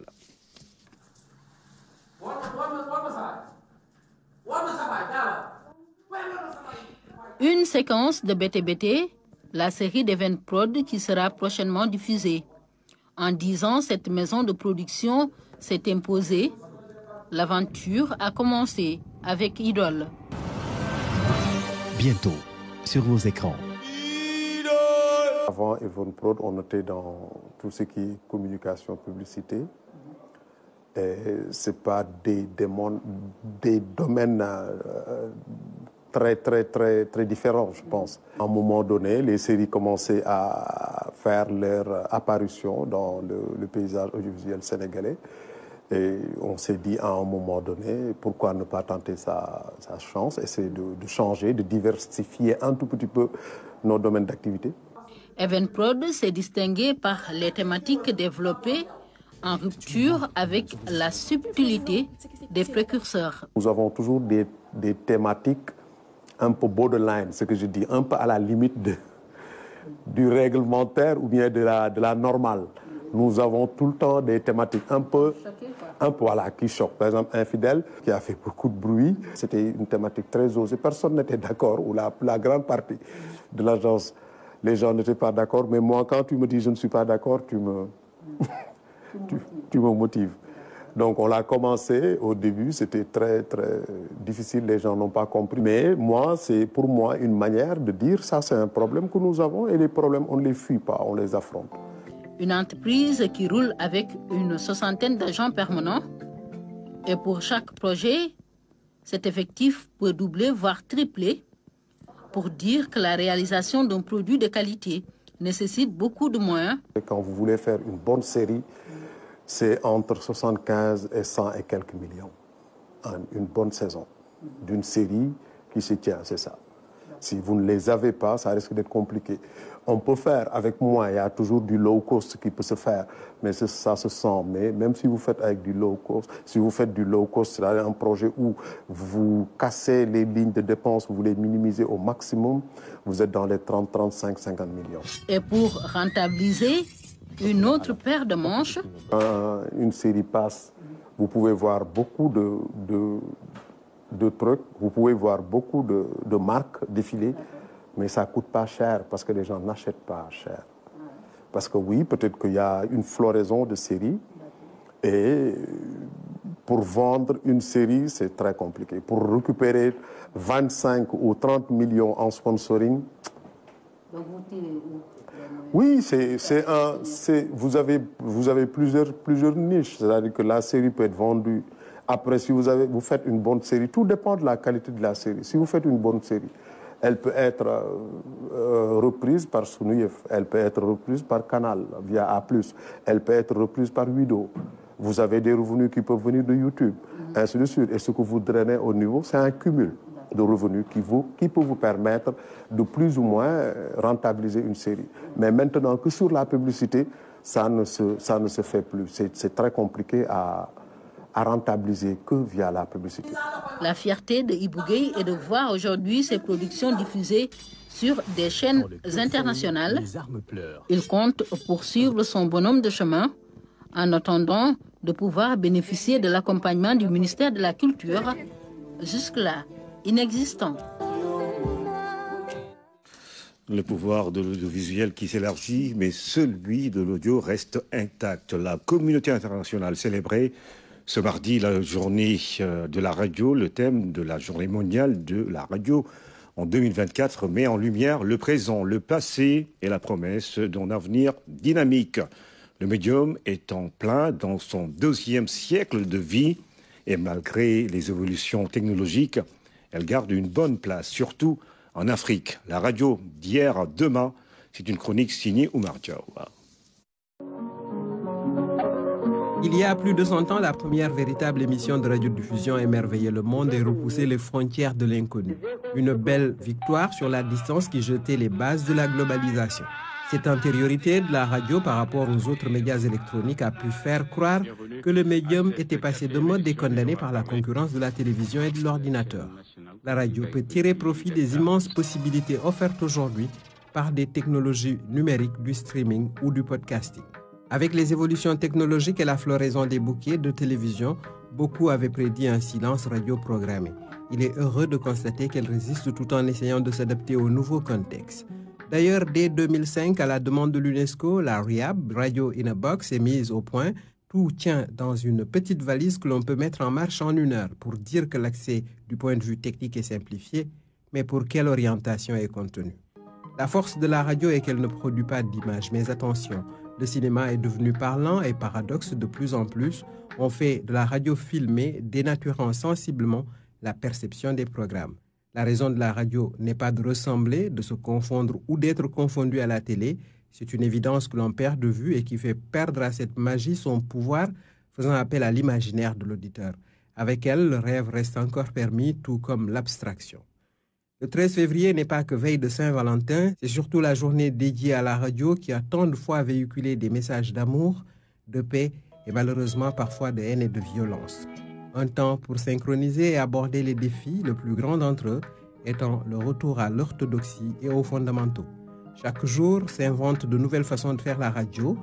Une séquence de BTBT, la série d'Event Prod qui sera prochainement diffusée. En 10 ans, cette maison de production s'est imposée. L'aventure a commencé avec Idole. Bientôt, sur vos écrans. Avant Event Prod, on était dans tout ce qui est communication, publicité. Ce n'est pas des domaines très différents, je pense. À un moment donné, les séries commençaient à faire leur apparition dans le paysage audiovisuel sénégalais. Et on s'est dit à un moment donné, pourquoi ne pas tenter sa chance, essayer de changer, de diversifier un tout petit peu nos domaines d'activité. Evenprod s'est distingué par les thématiques développées en rupture avec la subtilité des précurseurs. Nous avons toujours des thématiques un peu borderline, ce que je dis, un peu à la limite du réglementaire ou bien de la normale. Nous avons tout le temps des thématiques un peu voilà, qui choquent. Par exemple, Infidèle, qui a fait beaucoup de bruit. C'était une thématique très osée. Personne n'était d'accord, ou la grande partie de l'agence, les gens n'étaient pas d'accord. Mais moi, quand tu me dis je ne suis pas d'accord, tu me motives. Donc on l'a commencé, au début c'était très difficile, les gens n'ont pas compris. Mais moi, c'est pour moi une manière de dire ça c'est un problème que nous avons et les problèmes on ne les fuit pas, on les affronte. Une entreprise qui roule avec une 60aine d'agents permanents et pour chaque projet, cet effectif peut doubler voire tripler pour dire que la réalisation d'un produit de qualité nécessite beaucoup de moyens. Quand vous voulez faire une bonne série, c'est entre 75 et 100 et quelques millions. Une bonne saison d'une série qui se tient, c'est ça. Si vous ne les avez pas, ça risque d'être compliqué. On peut faire avec moins, il y a toujours du low cost qui peut se faire, mais ça se sent. Mais même si vous faites avec du low cost, si vous faites du low cost, c'est un projet où vous cassez les lignes de dépenses, vous les minimisez au maximum, vous êtes dans les 30, 35, 50 millions. Et pour rentabiliser une autre paire de manches. Quand une série passe, vous pouvez voir beaucoup de trucs, vous pouvez voir beaucoup de marques défiler, mais ça ne coûte pas cher parce que les gens n'achètent pas cher. Parce que oui, peut-être qu'il y a une floraison de séries et pour vendre une série, c'est très compliqué. Pour récupérer 25 ou 30 millions en sponsoring, oui, vous avez plusieurs niches. C'est-à-dire que la série peut être vendue. Après, si vous faites une bonne série, tout dépend de la qualité de la série. Si vous faites une bonne série, elle peut être reprise par Sunuyef, elle peut être reprise par Canal via A+, elle peut être reprise par Wido. Vous avez des revenus qui peuvent venir de YouTube, ainsi de suite. Et ce que vous drainez au niveau, c'est un cumul de revenus qui peut vous permettre de plus ou moins rentabiliser une série. Mais maintenant que sur la publicité, ça ne se fait plus. C'est très compliqué à rentabiliser que via la publicité. La fierté de Ibou Gueye est de voir aujourd'hui ses productions diffusées sur des chaînes internationales. Il compte poursuivre son bonhomme de chemin en attendant de pouvoir bénéficier de l'accompagnement du ministère de la Culture, jusque-là inexistant. Le pouvoir de l'audiovisuel qui s'élargit, mais celui de l'audio reste intact. La communauté internationale célébrait ce mardi la journée de la radio. Le thème de la journée mondiale de la radio en 2024 met en lumière le présent, le passé et la promesse d'un avenir dynamique. Le médium est en plein dans son 2e siècle de vie et malgré les évolutions technologiques, elle garde une bonne place, surtout en Afrique. La radio d'hier à demain, c'est une chronique signée Oumar Diaw. Il y a plus de 100 ans, la première véritable émission de radiodiffusion émerveillait le monde et repoussait les frontières de l'inconnu. Une belle victoire sur la distance qui jetait les bases de la globalisation. Cette antériorité de la radio par rapport aux autres médias électroniques a pu faire croire que le médium était passé de mode et condamné par la concurrence de la télévision et de l'ordinateur. La radio peut tirer profit des immenses possibilités offertes aujourd'hui par des technologies numériques, du streaming ou du podcasting. Avec les évolutions technologiques et la floraison des bouquets de télévision, beaucoup avaient prédit un silence radio programmé. Il est heureux de constater qu'elle résiste tout en essayant de s'adapter au nouveau contexte. D'ailleurs, dès 2005, à la demande de l'UNESCO, la RIAB, Radio in a Box, est mise au point. Tout tient dans une petite valise que l'on peut mettre en marche en 1 heure pour dire que l'accès du point de vue technique est simplifié, mais pour quelle orientation est contenue. La force de la radio est qu'elle ne produit pas d'images, mais attention, le cinéma est devenu parlant et paradoxe de plus en plus. On fait de la radio filmée, dénaturant sensiblement la perception des programmes. La raison de la radio n'est pas de ressembler, de se confondre ou d'être confondu à la télé. C'est une évidence que l'on perd de vue et qui fait perdre à cette magie son pouvoir, faisant appel à l'imaginaire de l'auditeur. Avec elle, le rêve reste encore permis, tout comme l'abstraction. Le 13 février n'est pas que veille de Saint-Valentin, c'est surtout la journée dédiée à la radio qui a tant de fois véhiculé des messages d'amour, de paix et malheureusement parfois de haine et de violence. Un temps pour synchroniser et aborder les défis, le plus grand d'entre eux étant le retour à l'orthodoxie et aux fondamentaux. Chaque jour s'inventent de nouvelles façons de faire la radio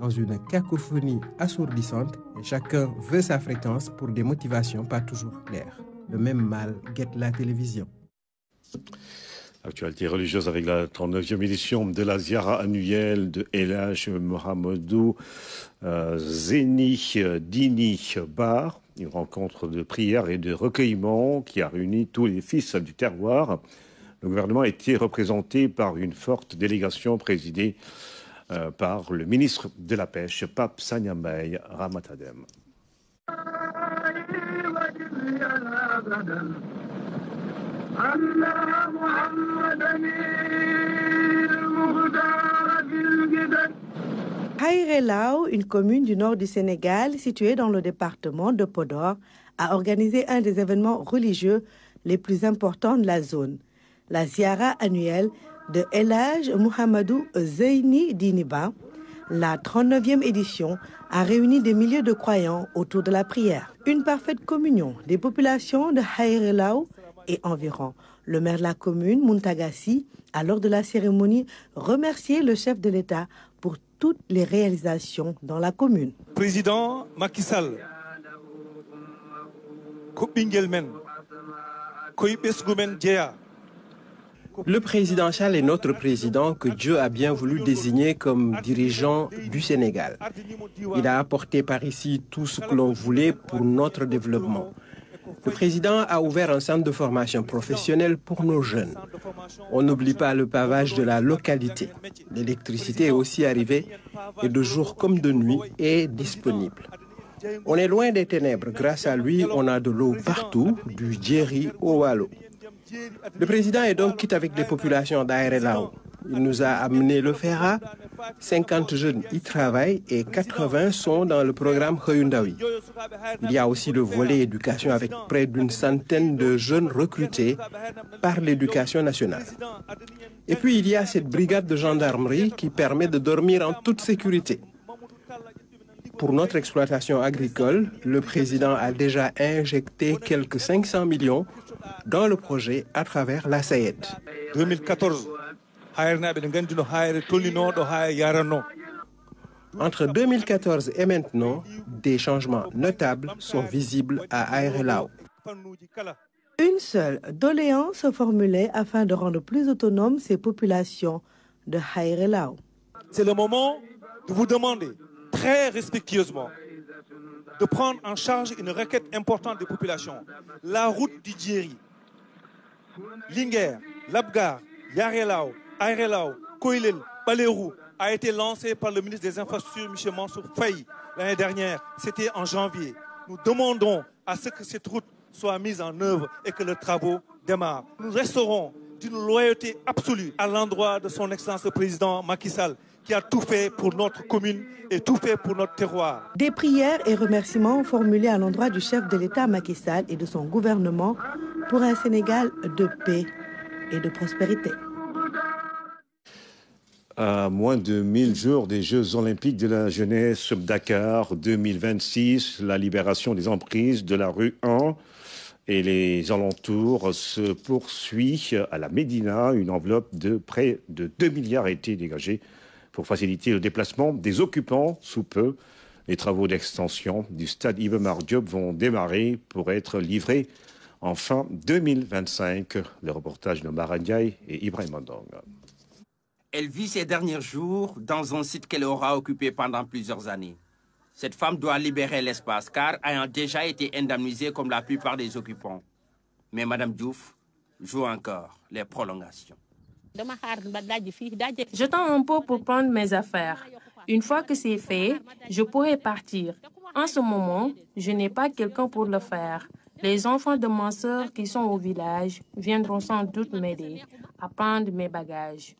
dans une cacophonie assourdissante et chacun veut sa fréquence pour des motivations pas toujours claires. Le même mal guette la télévision. Actualité religieuse avec la 39e édition de la Ziara annuelle de El Hadj Mohamedou Zeyni Dini Bar, une rencontre de prière et de recueillement qui a réuni tous les fils du terroir. Le gouvernement a été représenté par une forte délégation présidée par le ministre de la Pêche, Pape Sanyambaye Ramatadem. Haïré Lao, une commune du nord du Sénégal située dans le département de Podor, a organisé un des événements religieux les plus importants de la zone, la ziara annuelle de El Hadj Mohamedou Zeyni Dini Ba. La 39e édition a réuni des milliers de croyants autour de la prière. Une parfaite communion des populations de Haïré Lao et environ. Le maire de la commune, Muntagassi, a lors de la cérémonie remercié le chef de l'État pour toutes les réalisations dans la commune. Président Macky Sall, le président Sall est notre président que Dieu a bien voulu désigner comme dirigeant du Sénégal. Il a apporté par ici tout ce que l'on voulait pour notre développement. Le président a ouvert un centre de formation professionnelle pour nos jeunes. On n'oublie pas le pavage de la localité. L'électricité est aussi arrivée et de jour comme de nuit est disponible. On est loin des ténèbres. Grâce à lui, on a de l'eau partout, du Djeri au Wallo. Le président est donc quitte avec les populations d'Haïré Lao. Il nous a amené le FERA. 50 jeunes y travaillent et 80 sont dans le programme Khoyundawi. Il y a aussi le volet éducation avec près d'une centaine de jeunes recrutés par l'éducation nationale. Et puis il y a cette brigade de gendarmerie qui permet de dormir en toute sécurité. Pour notre exploitation agricole, le président a déjà injecté quelques 500 millions dans le projet à travers la SAED. 2014. Entre 2014 et maintenant, des changements notables sont visibles à Haïré Lao. Une seule doléance formulée afin de rendre plus autonomes ces populations de Haïré Lao. C'est le moment de vous demander très respectueusement de prendre en charge une requête importante des populations. La route du Djeri, Linguère, Labgar, Haïré Lao, Haïré Lao, Koilel, Balerou a été lancée par le ministre des Infrastructures, M. Mansour Faye, l'année dernière. C'était en janvier. Nous demandons à ce que cette route soit mise en œuvre et que les travaux démarrent. Nous resterons d'une loyauté absolue à l'endroit de son Excellence le Président Macky Sall, qui a tout fait pour notre commune et tout fait pour notre terroir. Des prières et remerciements formulés à l'endroit du chef de l'État Macky Sall et de son gouvernement pour un Sénégal de paix et de prospérité. À moins de 1000 jours des Jeux Olympiques de la jeunesse Dakar 2026, la libération des emprises de la rue 1 et les alentours se poursuit à la Médina. Une enveloppe de près de 2 milliards a été dégagée pour faciliter le déplacement des occupants sous peu. Les travaux d'extension du stade Iba Mar Diop vont démarrer pour être livrés en fin 2025. Le reportage de Mara Ndiaye et Ibrahim Mandong. Elle vit ses derniers jours dans un site qu'elle aura occupé pendant plusieurs années. Cette femme doit libérer l'espace car ayant déjà été indemnisée comme la plupart des occupants. Mais Mme Diouf joue encore les prolongations. J'attends un peu pour prendre mes affaires. Une fois que c'est fait, je pourrai partir. En ce moment, je n'ai pas quelqu'un pour le faire. Les enfants de ma sœur qui sont au village viendront sans doute m'aider à prendre mes bagages.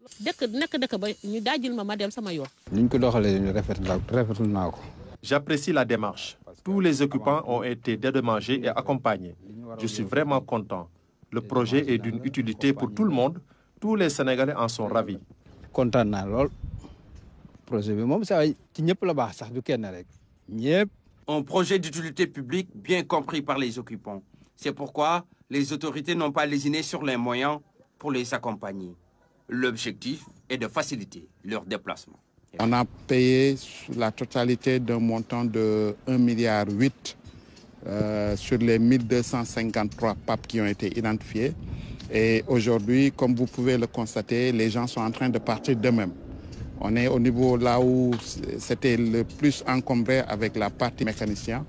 J'apprécie la démarche. Tous les occupants ont été dédommagés et accompagnés. Je suis vraiment content. Le projet est d'une utilité pour tout le monde. Tous les Sénégalais en sont ravis. Un projet d'utilité publique bien compris par les occupants. C'est pourquoi les autorités n'ont pas lésiné sur les moyens pour les accompagner. L'objectif est de faciliter leur déplacement. On a payé la totalité d'un montant de 1,8 milliard sur les 1253 PAP qui ont été identifiés. Et aujourd'hui, comme vous pouvez le constater, les gens sont en train de partir d'eux-mêmes. On est au niveau là où c'était le plus encombré avec la partie mécanicien.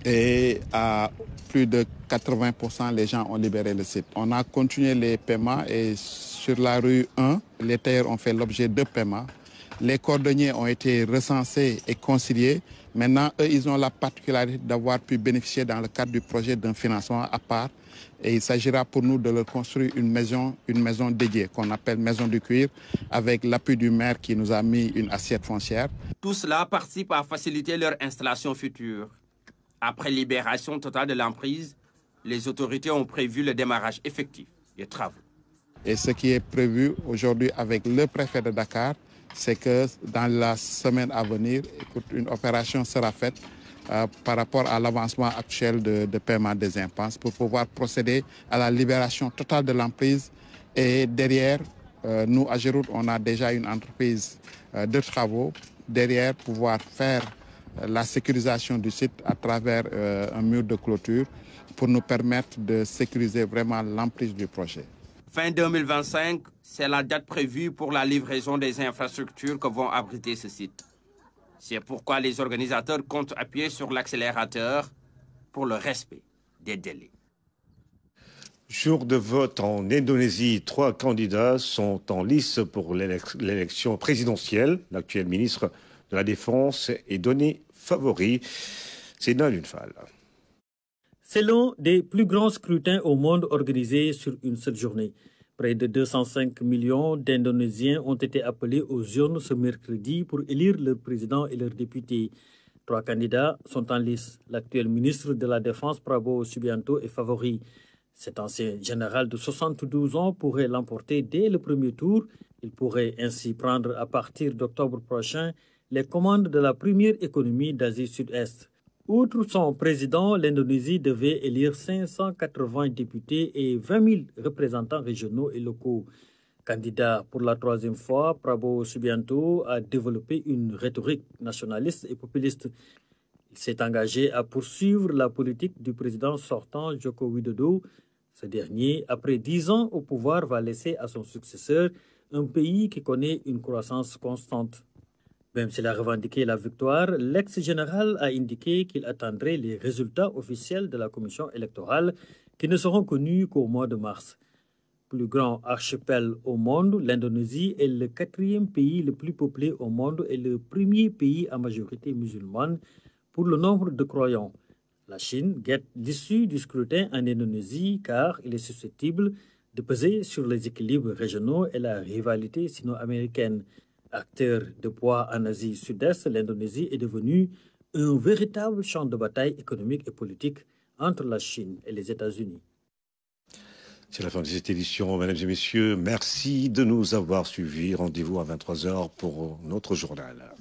Et à plus de 80%, les gens ont libéré le site. On a continué les paiements et sur la rue 1, les tailleurs ont fait l'objet de paiements. Les cordonniers ont été recensés et conciliés. Maintenant, eux, ils ont la particularité d'avoir pu bénéficier dans le cadre du projet d'un financement à part. Et il s'agira pour nous de leur construire une maison dédiée qu'on appelle maison du cuir avec l'appui du maire qui nous a mis une assiette foncière. Tout cela participe à faciliter leur installation future. Après libération totale de l'emprise, les autorités ont prévu le démarrage effectif des travaux. Et ce qui est prévu aujourd'hui avec le préfet de Dakar, c'est que dans la semaine à venir, une opération sera faite par rapport à l'avancement actuel de paiement des impenses pour pouvoir procéder à la libération totale de l'emprise. Et derrière, nous, à Géroute, on a déjà une entreprise de travaux. Derrière, pouvoir faire la sécurisation du site à travers un mur de clôture pour nous permettre de sécuriser vraiment l'emprise du projet. Fin 2025, c'est la date prévue pour la livraison des infrastructures que vont abriter ce site. C'est pourquoi les organisateurs comptent appuyer sur l'accélérateur pour le respect des délais. Jour de vote en Indonésie, 3 candidats sont en lice pour l'élection présidentielle. L'actuel ministre de la Défense est donné favori. C'est Nalune Fall. C'est l'un des plus grands scrutins au monde organisés sur une seule journée. Près de 205 millions d'Indonésiens ont été appelés aux urnes ce mercredi pour élire leur président et leurs députés. 3 candidats sont en lice. L'actuel ministre de la Défense, Prabowo Subianto, est favori. Cet ancien général de 72 ans pourrait l'emporter dès le premier tour. Il pourrait ainsi prendre à partir d'octobre prochain les commandes de la première économie d'Asie Sud-Est. Outre son président, l'Indonésie devait élire 580 députés et 20 000 représentants régionaux et locaux. Candidat pour la 3e fois, Prabowo Subianto a développé une rhétorique nationaliste et populiste. Il s'est engagé à poursuivre la politique du président sortant Joko Widodo. Ce dernier, après 10 ans au pouvoir, va laisser à son successeur un pays qui connaît une croissance constante. Même s'il a revendiqué la victoire, l'ex-général a indiqué qu'il attendrait les résultats officiels de la commission électorale qui ne seront connus qu'au mois de mars. Plus grand archipel au monde, l'Indonésie est le 4e pays le plus peuplé au monde et le premier pays à majorité musulmane pour le nombre de croyants. La Chine guette l'issue du scrutin en Indonésie car il est susceptible de peser sur les équilibres régionaux et la rivalité sino-américaine. Acteur de poids en Asie Sud-Est, l'Indonésie est devenue un véritable champ de bataille économique et politique entre la Chine et les États-Unis. C'est la fin de cette édition, mesdames et messieurs. Merci de nous avoir suivis. Rendez-vous à 23h pour notre journal.